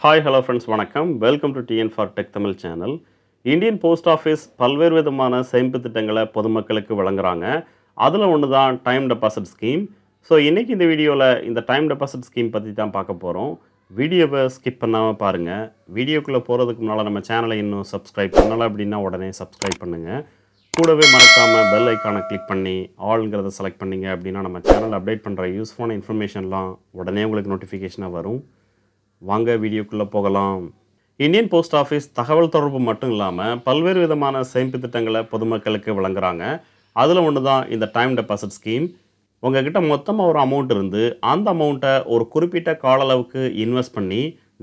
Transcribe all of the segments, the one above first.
Hi, hello friends, வணக்கம். Welcome to TN for Tech Tamil channel. Indian post office பல்வேறு விதமான சேமிப்பு திட்டங்களை பொதுமக்களுக்கு வழங்குறாங்க. அதில் ஒன்று தான் டைம் டெபாசிட் ஸ்கீம். ஸோ இன்றைக்கி இந்த வீடியோவில் இந்த டைம் டெபாசிட் ஸ்கீம் பற்றி தான் பார்க்க போகிறோம். வீடியோவை ஸ்கிப் பண்ணாமல் பாருங்கள். வீடியோக்குள்ளே போகிறதுக்கு முன்னால் நம்ம சேனலை இன்னும் சப்ஸ்கிரைப் பண்ணலை அப்படின்னா உடனே சப்ஸ்கிரைப் பண்ணுங்கள். கூடவே மறக்காமல் பெல் ஐக்கானை கிளிக் பண்ணி ஆல்ங்கிறத செலக்ட் பண்ணிங்க அப்படின்னா நம்ம சேனல் அப்டேட் பண்ணுற யூஸ்ஃபுல்லான இன்ஃபர்மேஷன்லாம் உடனே உங்களுக்கு நோட்டிஃபிகேஷனாக வரும். வாங்க வீடியோக்குள்ளே போகலாம். இந்தியன் போஸ்ட் ஆஃபீஸ் தகவல் தொடர்பு மட்டும் இல்லாமல் பல்வேறு விதமான சேமிப்பு திட்டங்களை பொதுமக்களுக்கு வழங்குறாங்க. அதில் ஒன்று தான் இந்த டைம் டெபாசிட் ஸ்கீம். உங்ககிட்ட மொத்தமாக ஒரு அமௌண்ட் இருந்து அந்த அமௌண்ட்டை ஒரு குறிப்பிட்ட கால அளவுக்கு இன்வெஸ்ட் பண்ணி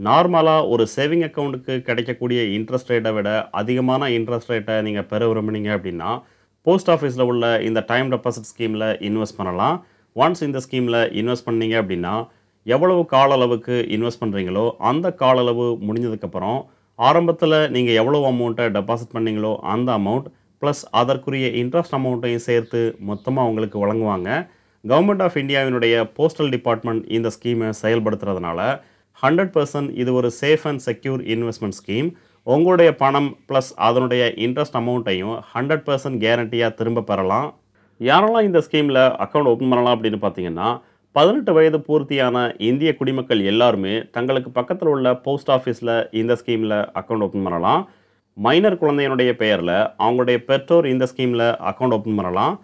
நார்மலாக ஒரு சேவிங் அக்கௌண்ட்டுக்கு கிடைக்கக்கூடிய இன்ட்ரெஸ்ட் ரேட்டை விட அதிகமான இன்ட்ரெஸ்ட் ரேட்டை நீங்கள் பெற விரும்புனீங்க அப்படின்னா போஸ்ட் ஆஃபீஸில் உள்ள இந்த டைம் டெபாசிட் ஸ்கீமில் இன்வெஸ்ட் பண்ணலாம். ஒன்ஸ் இந்த ஸ்கீமில் இன்வெஸ்ட் பண்ணீங்க அப்படின்னா எவ்வளவு கால அளவுக்கு இன்வெஸ்ட் பண்ணுறீங்களோ அந்த கால அளவு முடிஞ்சதுக்கப்புறம் ஆரம்பத்தில் நீங்கள் எவ்வளவு அமௌண்ட்டை டெபாசிட் பண்ணீங்களோ அந்த அமௌண்ட் ப்ளஸ் அதற்குரிய இன்ட்ரெஸ்ட் அமௌண்ட்டையும் சேர்த்து மொத்தமாக உங்களுக்கு வழங்குவாங்க. கவர்மெண்ட் ஆஃப் இந்தியாவினுடைய போஸ்டல் டிபார்ட்மெண்ட் இந்த ஸ்கீமை செயல்படுத்துறதுனால 100% இது ஒரு safe and secure investment scheme. உங்களுடைய பணம் ப்ளஸ் அதனுடைய இன்ட்ரெஸ்ட் அமௌண்ட்டையும் 100% கேரண்டியாக திரும்ப பெறலாம். யாரெல்லாம் இந்த ஸ்கீமில் அக்கௌண்ட் ஓப்பன் பண்ணலாம் அப்படின்னு பார்த்தீங்கன்னா 18 வயது பூர்த்தியான இந்திய குடிமக்கள் எல்லாருமே தங்களுக்கு பக்கத்தில் உள்ள போஸ்ட் ஆஃபீஸில் இந்த ஸ்கீமில் அக்கௌண்ட் ஓப்பன் பண்ணலாம். மைனர் குழந்தையினுடைய பெயரில் அவங்களுடைய பெற்றோர் இந்த ஸ்கீமில் அக்கௌண்ட் ஓப்பன் பண்ணலாம்.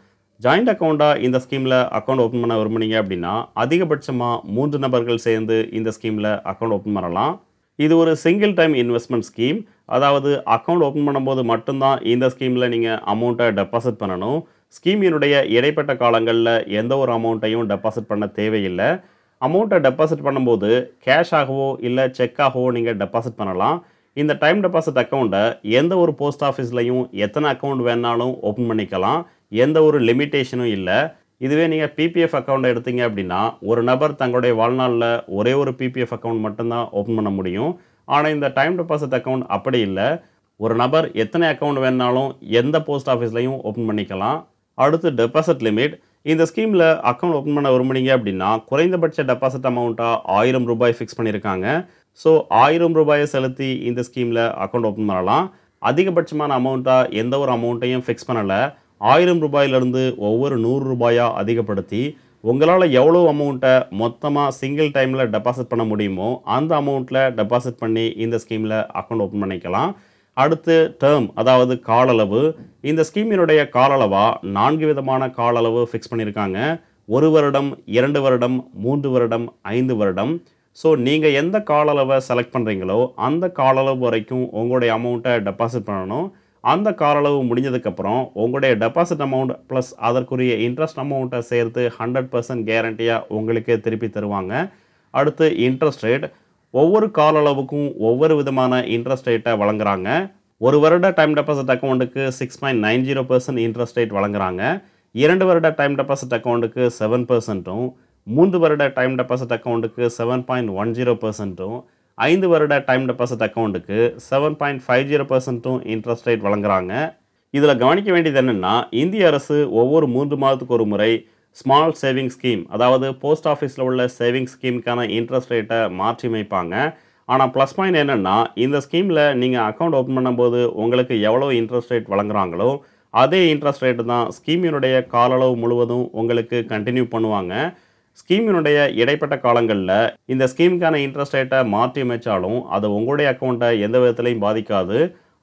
ஜாயிண்ட் அக்கௌண்ட்டாக இந்த ஸ்கீமில் அக்கௌண்ட் ஓப்பன் பண்ண விரும்புனீங்க அப்படின்னா அதிகபட்சமாக 3 நபர்கள் சேர்ந்து இந்த ஸ்கீமில் அக்கௌண்ட் ஓப்பன் பண்ணலாம். இது ஒரு சிங்கிள் டைம் இன்வெஸ்ட்மெண்ட் ஸ்கீம். அதாவது அக்கௌண்ட் ஓப்பன் பண்ணும்போது மட்டும்தான் இந்த ஸ்கீமில் நீங்கள் அமௌண்ட்டை டெபாசிட் பண்ணணும். ஸ்கீமினுடைய இடைப்பட்ட காலங்களில் எந்த ஒரு அமௌண்ட்டையும் டெபாசிட் பண்ண தேவையில்லை. அமௌண்ட்டை டெபாசிட் பண்ணும்போது கேஷாகவோ இல்லை செக்காகவோ நீங்கள் டெபாசிட் பண்ணலாம். இந்த டைம் டெபாசிட் அக்கௌண்ட்டை எந்த ஒரு போஸ்ட் ஆஃபீஸ்லையும் எத்தனை அக்கௌண்ட் வேணாலும் ஓப்பன் பண்ணிக்கலாம். எந்த ஒரு லிமிட்டேஷனும் இல்லை. இதுவே நீங்கள் பிபிஎஃப் அக்கௌண்ட் எடுத்தீங்க அப்படின்னா ஒரு நபர் தங்களுடைய வாழ்நாளில் ஒரே ஒரு பிபிஎஃப் அக்கௌண்ட் மட்டும்தான் ஓப்பன் பண்ண முடியும். ஆனால் இந்த டைம் டெபாசிட் அக்கௌண்ட் அப்படி இல்லை. ஒரு நபர் எத்தனை அக்கௌண்ட் வேணாலும் எந்த போஸ்ட் ஆஃபீஸ்லையும் ஓப்பன் பண்ணிக்கலாம். அடுத்து டெபாசிட் லிமிட். இந்த ஸ்கீமில் அக்கௌண்ட் ஓப்பன் பண்ண விரும்புனீங்க அப்படின்னா குறைந்தபட்ச டெபாசிட் அமௌண்ட்டாக 1000 ரூபாய் ஃபிக்ஸ் பண்ணியிருக்காங்க. ஸோ 1000 ரூபாயை செலுத்தி இந்த ஸ்கீமில் அக்கௌண்ட் ஓப்பன் பண்ணலாம். அதிகபட்சமான அமௌண்ட்டாக எந்த ஒரு அமௌண்ட்டையும் ஃபிக்ஸ் பண்ணலை. 1000 ரூபாயிலிருந்து ஒவ்வொரு 100 ரூபாயாக அதிகப்படுத்தி உங்களால் எவ்வளோ அமௌண்ட்டை மொத்தமாக சிங்கிள் டைமில் டெபாசிட் பண்ண முடியுமோ அந்த அமௌண்ட்டில் டெபாசிட் பண்ணி இந்த ஸ்கீமில் அக்கௌண்ட் ஓப்பன் பண்ணிக்கலாம். அடுத்து டேர்ம், அதாவது கால அளவு. இந்த ஸ்கீமினுடைய கால அளவாக 4 விதமான கால அளவு ஃபிக்ஸ் பண்ணியிருக்காங்க. 1 வருடம், 2 வருடம், 3 வருடம், 5 வருடம். ஸோ நீங்கள் எந்த கால அளவை செலக்ட் பண்ணுறீங்களோ அந்த கால அளவு வரைக்கும் உங்களுடைய அமௌண்ட்டை டெபாசிட் பண்ணணும். அந்த கால அளவு முடிஞ்சதுக்கப்புறம் உங்களுடைய டெபாசிட் அமௌண்ட் ப்ளஸ் அதற்குரிய இன்ட்ரெஸ்ட் அமௌண்ட்டை சேர்த்து 100% கேரண்டியாக உங்களுக்கு திருப்பி தருவாங்க. அடுத்து இன்ட்ரெஸ்ட் ரேட். ஒவ்வொரு கால அளவுக்கும் ஒவ்வொரு விதமான இன்ட்ரெஸ்ட் ரேட்டை வழங்குறாங்க. 1 வருட டைம் டெபாசிட் அக்கௌண்ட்டுக்கு 6.90% இன்ட்ரெஸ்ட் ரேட் வழங்குறாங்க. 2 வருட டைம் டெபாசிட் அக்கௌண்ட்டுக்கு 7%, 3 வருட டைம் டெபாசிட் அக்கௌண்ட்டுக்கு 7.10%, 5 வருட டைம் டெபாசிட் அக்கௌண்ட்டுக்கு 7.50% இன்ட்ரெஸ்ட் ரேட் வழங்குறாங்க. இதில் கவனிக்க வேண்டியது என்னென்னா இந்திய அரசு ஒவ்வொரு 3 மாதத்துக்கு ஒரு முறை ஸ்மால் சேவிங் ஸ்கீம், அதாவது போஸ்ட் ஆஃபீஸில் உள்ள சேவிங் ஸ்கீமுக்கான இன்ட்ரெஸ்ட் ரேட்டை மாற்றி அமைப்பாங்க. ஆனால் ப்ளஸ் பாயிண்ட் என்னென்னா இந்த ஸ்கீமில் நீங்கள் அக்கௌண்ட் ஓப்பன் பண்ணும்போது உங்களுக்கு எவ்வளோ இன்ட்ரெஸ்ட் ரேட் வழங்குறாங்களோ அதே இன்ட்ரெஸ்ட் ரேட்டு தான் ஸ்கீமினுடைய கால அளவு முழுவதும் உங்களுக்கு கண்டினியூ பண்ணுவாங்க. ஸ்கீமினுடைய இடைப்பட்ட காலங்களில் இந்த ஸ்கீமுக்கான இன்ட்ரெஸ்ட் ரேட்டை மாற்றி அமைச்சாலும் அது உங்களுடைய அக்கௌண்ட்டை எந்த விதத்துலையும் பாதிக்காது.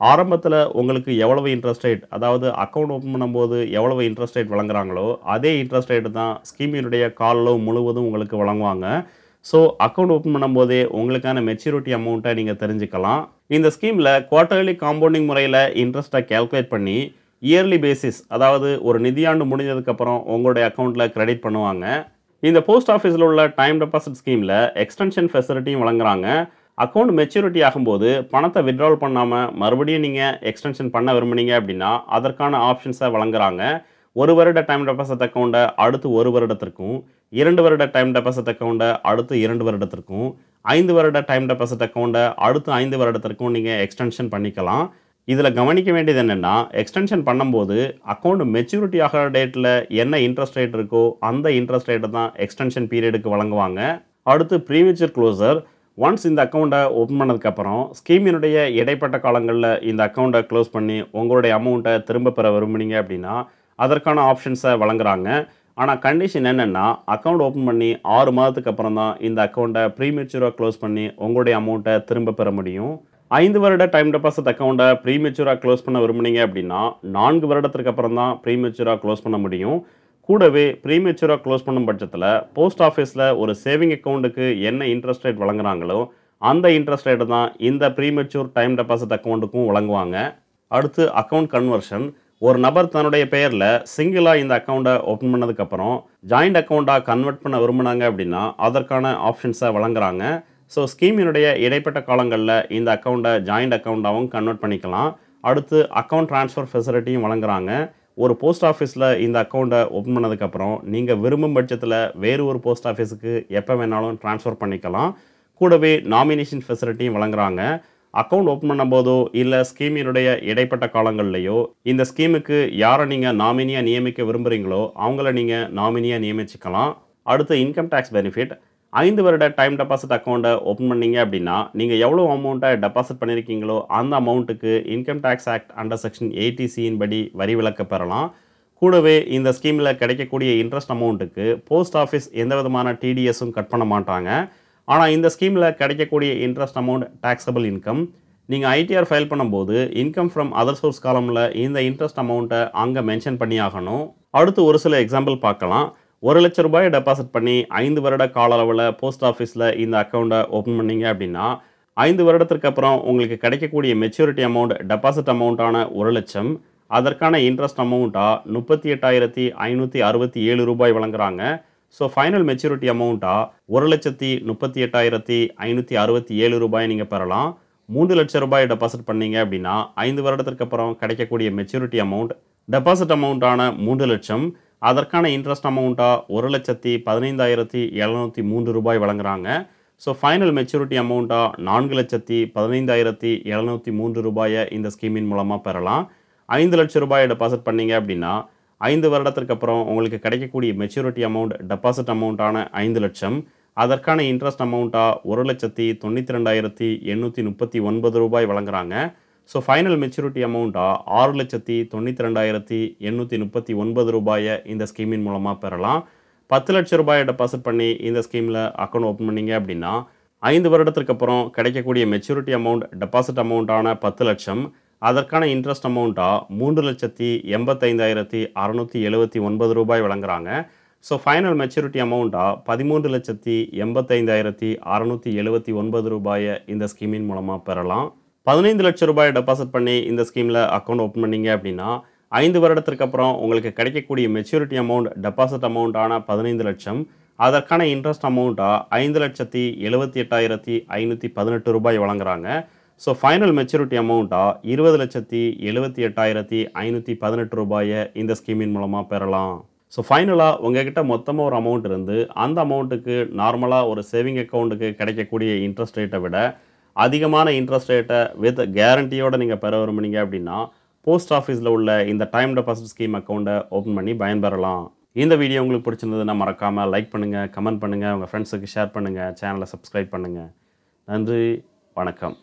ஆரம்பத்தில் உங்களுக்கு எவ்வளவு இன்ட்ரெஸ்ட் ரேட், அதாவது அக்கௌண்ட் ஓப்பன் பண்ணும்போது எவ்வளவு இன்ட்ரெஸ்ட் ரேட் வழங்குறாங்களோ அதே இன்ட்ரெஸ்ட் ரேட்டு தான் ஸ்கீமினுடைய கால அளவு முழுவதும் உங்களுக்கு வழங்குவாங்க. ஸோ அக்கௌண்ட் ஓப்பன் பண்ணும்போதே உங்களுக்கான மெச்சூரிட்டி அமௌண்ட்டை நீங்கள் தெரிஞ்சுக்கலாம். இந்த ஸ்கீமில் குவார்ட்டர்லி காம்பவுண்டிங் முறையில் இன்ட்ரெஸ்ட்டை கேல்குலேட் பண்ணி இயர்லி பேசிஸ், அதாவது ஒரு நிதியாண்டு முடிஞ்சதுக்கப்புறம் உங்களுடைய அக்கௌண்ட்டில் கிரெடிட் பண்ணுவாங்க. இந்த போஸ்ட் ஆஃபீஸில் உள்ள டைம் டெபாசிட் ஸ்கீமில் எக்ஸ்டென்ஷன் ஃபெசிலிட்டியும் வழங்குறாங்க. அக்கௌண்ட் மெச்சூரிட்டி ஆகும்போது பணத்தை வித்ட்ரால் பண்ணாமல் மறுபடியும் நீங்கள் எக்ஸ்டென்ஷன் பண்ண விரும்புனீங்க அப்படின்னா அதற்கான ஆப்ஷன்ஸை வழங்குறாங்க. 1 வருட டைம் டெபாசிட் அக்கௌண்ட்டை அடுத்து 1 வருடத்திற்கும், 2 வருட டைம் டெபாசிட் அக்கௌண்ட்டை அடுத்து 2 வருடத்திற்கும், 5 வருட டைம் டெபாசிட் அக்கௌண்ட்டை அடுத்து 5 வருடத்திற்கும் நீங்கள் எக்ஸ்டென்ஷன் பண்ணிக்கலாம். இதில் கவனிக்க வேண்டியது என்னென்னா எக்ஸ்டென்ஷன் பண்ணும்போது அக்கௌண்ட் மெச்சூரிட்டி ஆகிற டேட்டில் என்ன இன்ட்ரெஸ்ட் ரேட் இருக்கோ அந்த இன்ட்ரெஸ்ட் ரேட்டை தான் எக்ஸ்டென்ஷன் பீரியடுக்கு வழங்குவாங்க. அடுத்து ப்ரீமெச்சூர் க்ளோசர். ஒன்ஸ் இந்த அக்கௌண்ட்டை ஓப்பன் பண்ணதுக்கப்புறம் ஸ்கீமினுடைய இடைப்பட்ட காலங்களில் இந்த அக்கௌண்ட்டை க்ளோஸ் பண்ணி உங்களுடைய அமௌண்ட்டை திரும்ப பெற விரும்புனீங்க அப்படின்னா அதற்கான ஆப்ஷன்ஸை வழங்குறாங்க. ஆனால் கண்டிஷன் என்னென்னா அக்கௌண்ட் ஓப்பன் பண்ணி 6 மாதத்துக்கு அப்புறம் தான் இந்த அக்கௌண்ட்டை ப்ரீமெச்சூராக க்ளோஸ் பண்ணி உங்களுடைய அமௌண்ட்டை திரும்ப பெற முடியும். 5 வருட டைம் டெபாசிட் அக்கௌண்ட்டை ப்ரீமெச்சூராக க்ளோஸ் பண்ண விரும்புனீங்க அப்படின்னா 4 வருடத்திற்கு அப்புறம் தான் ப்ரீமெச்சூராக க்ளோஸ் பண்ண முடியும். கூடவே ப்ரீமெச்சூராக க்ளோஸ் பண்ணும் பட்சத்தில் போஸ்ட் ஆஃபீஸில் ஒரு சேவிங் அக்கௌண்ட்டுக்கு என்ன இன்ட்ரெஸ்ட் ரேட் வழங்குறாங்களோ அந்த இன்ட்ரெஸ்ட் ரேட்டு தான் இந்த ப்ரீமெச்சூர் டைம் டெபாசிட் அக்கௌண்ட்டுக்கும் வழங்குவாங்க. அடுத்து அக்கௌண்ட் கன்வர்ஷன். ஒரு நபர் தன்னுடைய பெயரில் சிங்கிளாக இந்த அக்கௌண்ட்டை ஓப்பன் பண்ணதுக்கப்புறம் ஜாயிண்ட் அக்கௌண்ட்டாக கன்வெர்ட் பண்ண விரும்புனாங்க அப்படின்னா அதற்கான ஆப்ஷன்ஸை வழங்குறாங்க. ஸோ ஸ்கீமினுடைய இடைப்பட்ட காலங்களில் இந்த அக்கௌண்ட்டை ஜாயிண்ட் அக்கௌண்ட்டாகவும் கன்வெர்ட் பண்ணிக்கலாம். அடுத்து அக்கௌண்ட் ட்ரான்ஸ்ஃபர் ஃபெசிலிட்டியும் வழங்குறாங்க. ஒரு போஸ்ட் ஆஃபீஸில் இந்த அக்கௌண்ட்டை ஓப்பன் பண்ணதுக்கப்புறம் நீங்கள் விரும்பும் பட்சத்தில் வேறு ஒரு போஸ்ட் ஆஃபீஸுக்கு எப்போ வேணாலும் ட்ரான்ஸ்ஃபர் பண்ணிக்கலாம். கூடவே நாமினேஷன் ஃபெசிலிட்டியும் வழங்குறாங்க. அக்கௌண்ட் ஓப்பன் பண்ணும்போதோ இல்லை ஸ்கீமினுடைய இடைப்பட்ட காலங்கள்லையோ இந்த ஸ்கீமுக்கு யாரை நீங்கள் நாமினியாக நியமிக்க விரும்புகிறீங்களோ அவங்கள நீங்கள் நாமினியாக நியமிச்சுக்கலாம். அடுத்து இன்கம் டேக்ஸ் பெனிஃபிட். 5 வருட டைம் டெபாசிட் அக்கௌண்ட்டை ஓப்பன் பண்ணீங்க அப்படின்னா நீங்கள் எவ்வளோ அமௌண்ட்டை டெபாசிட் பண்ணியிருக்கீங்களோ அந்த அமௌண்ட்டுக்கு income tax act under section 80C படி வரி விலக்கு பெறலாம். கூடவே இந்த ஸ்கீமில் கிடைக்கக்கூடிய இன்ட்ரெஸ்ட் அமௌண்ட்டுக்கு போஸ்ட் ஆஃபீஸ் எந்த விதமான டிடிஎஸும் கட் பண்ண மாட்டாங்க. ஆனால் இந்த ஸ்கீமில் கிடைக்கக்கூடிய இன்ட்ரெஸ்ட் அமௌண்ட் டேக்ஸபிள் இன்கம். நீங்கள் ஐடிஆர் ஃபைல் பண்ணும்போது இன்கம் ஃப்ரம் அதர் சோர்ஸ் காலமில் இந்த இன்ட்ரெஸ்ட் அமௌண்ட்டை அங்கே மென்ஷன் பண்ணி ஆகணும். அடுத்து ஒரு சில எக்ஸாம்பிள் பார்க்கலாம். 1 லட்ச ரூபாய் டெபாசிட் பண்ணி 5 வருட கால அளவில் போஸ்ட் ஆஃபீஸில் இந்த அக்கௌண்ட்டை ஓப்பன் பண்ணீங்க அப்படின்னா 5 வருடத்திற்கு அப்புறம் உங்களுக்கு கிடைக்கக்கூடிய மெச்சூரிட்டி அமௌண்ட் டெபாசிட் அமௌண்ட்டான 1 லட்சம், அதற்கான இன்ட்ரெஸ்ட் அமௌண்ட்டாக 38,567 ரூபாய் வழங்குறாங்க. ஸோ ஃபைனல் மெச்சூரிட்டி அமௌண்ட்டாக 1,38,567 ரூபாய் நீங்கள் பெறலாம். 3 லட்ச ரூபாய் டெபாசிட் பண்ணீங்க அப்படின்னா 5 வருடத்திற்கு அப்புறம் கிடைக்கக்கூடிய மெச்சூரிட்டி அமௌண்ட் டெபாசிட் அமௌண்ட்டான 3 லட்சம், அதற்கான இன்ட்ரெஸ்ட் அமௌண்ட்டாக 1,15,703 ரூபாய் வழங்குறாங்க. ஸோ ஃபைனல் மெச்சூரிட்டி அமௌண்ட்டாக 4,15,703 ரூபாயை இந்த ஸ்கீமின் மூலமாக பெறலாம். 5 லட்ச ரூபாயை டெபாசிட் பண்ணீங்க அப்படின்னா 5 வருடத்திற்கு அப்புறம் உங்களுக்கு கிடைக்கக்கூடிய மெச்சூரிட்டி அமௌண்ட் டெபாசிட் அமௌண்ட்டான 5 லட்சம், அதற்கான இன்ட்ரெஸ்ட் அமௌண்ட்டாக 1,92,839 ரூபாய் வழங்குறாங்க. ஸோ ஃபைனல் மெச்சூரிட்டி அமௌண்ட்டாக 6,92,839 ரூபாயை இந்த ஸ்கீமின் மூலமாக பெறலாம். 10 லட்ச ரூபாயை டெபாசிட் பண்ணி இந்த ஸ்கீமில் அக்கௌண்ட் ஓப்பன் பண்ணீங்க அப்படின்னா 5 வருடத்திற்கு அப்புறம் கிடைக்கக்கூடிய மெச்சூரிட்டி அமௌண்ட் டெபாசிட் அமௌண்ட்டான 10 லட்சம், அதற்கான இன்ட்ரெஸ்ட் அமௌண்ட்டாக 3,85,679 ரூபாய் வழங்குறாங்க. ஸோ ஃபைனல் மெச்சூரிட்டி அமௌண்ட்டாக 13,85,679 ரூபாயை இந்த ஸ்கீமின் மூலமாக பெறலாம். 15 லட்ச ரூபாய் டெபாசிட் பண்ணி இந்த ஸ்கீமில் அக்கௌண்ட் ஓப்பன் பண்ணீங்க அப்படின்னா 5 வருடத்திற்கு அப்புறம் உங்களுக்கு கிடைக்கக்கூடிய மெச்சூரிட்டி அமௌண்ட் டெபாசிட் அமௌண்ட்டான 15 லட்சம், அதற்கான இன்ட்ரெஸ்ட் அமௌண்ட்டாக 5,78,518 ரூபாய் வழங்குறாங்க. ஸோ ஃபைனல் மெச்சூரிட்டி அமௌண்ட்டாக 20,78,518 ரூபாயை இந்த ஸ்கீமின் மூலமாக பெறலாம். ஸோ ஃபைனலாக உங்ககிட்ட மொத்தமாக ஒரு அமௌண்ட் இருந்து அந்த அமௌண்ட்டுக்கு நார்மலாக ஒரு சேவிங் அக்கௌண்ட்டுக்கு கிடைக்கக்கூடிய இன்ட்ரெஸ்ட் ரேட்டை விட அதிகமான இன்ட்ரெஸ்ட் ரேட்டை வித் கேரண்டியோடு நீங்கள் பெற விரும்புனீங்க அப்படின்னா போஸ்ட் ஆஃபீஸில் உள்ள இந்த டைம் டெபாசிட் ஸ்கீம் அக்கௌண்ட்டை ஓப்பன் பண்ணி பயன்பெறலாம். இந்த வீடியோ உங்களுக்கு பிடிச்சிருந்ததுன்னா மறக்காமல் லைக் பண்ணுங்கள், கமெண்ட் பண்ணுங்கள், உங்கள் ஃப்ரெண்ட்ஸுக்கு ஷேர் பண்ணுங்கள், சேனலை சப்ஸ்கிரைப் பண்ணுங்கள். நன்றி, வணக்கம்.